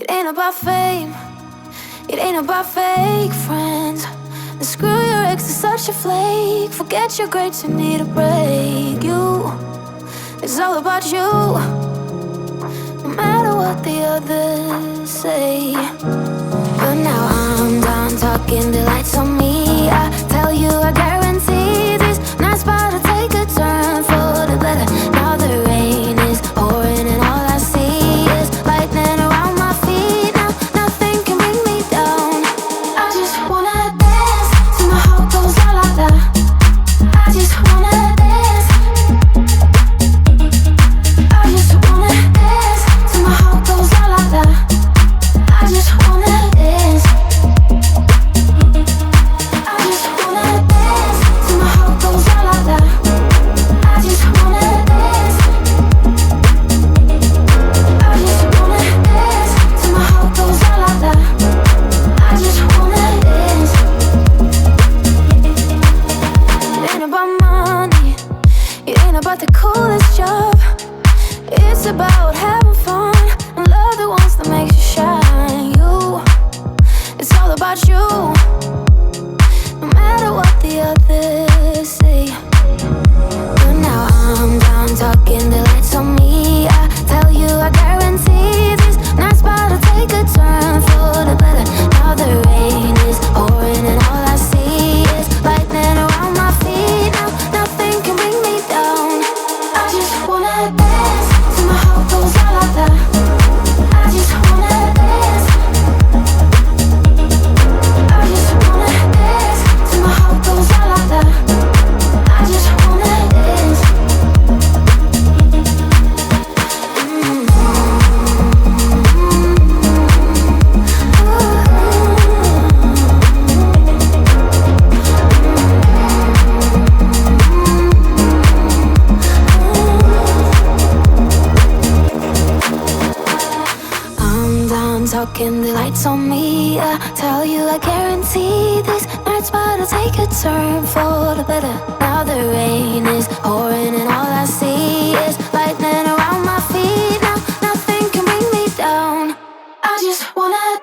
It ain't about fame, it ain't about fake friends. And screw your ex, is such a flake. Forget your grades, you need a break. You, it's all about you, no matter what the others say. But now I'm done talking, the lights on me. I tell you, I guarantee this night's about to take a turn for the better. Now the rain is pouring and all I see is lightning around my feet. Now nothing can bring me down. I just wanna dance till my heart goes la la la. I just wanna dance. I just wanna dance till my heart goes la la la. I just wanna dance. I just wanna dance till my heart goes la la la. I just wanna dance. I just wanna dance till my heart goes la la la. I just wanna dance. It ain't about money, it ain't about the coolest job. It's about having fun and love the ones that makes you shine. You, it's all about you, no matter what the others say. But now I'm done talking, the lights on me. I tell you, I guarantee this night's about to take a turn for the better. Now the rain is pouring and all I see is lightning around my feet. Now nothing can bring me down. I just wanna dance till my heart goes la la la. I just wanna dance. I just wanna dance till my heart goes la la la. I just wanna dance. I'm done talking, the lights on me. I tell you, I guarantee this night's about to take a turn for the better. Now the rain is pouring and all I see is lightning around my feet. Now nothing can bring me down. I just wanna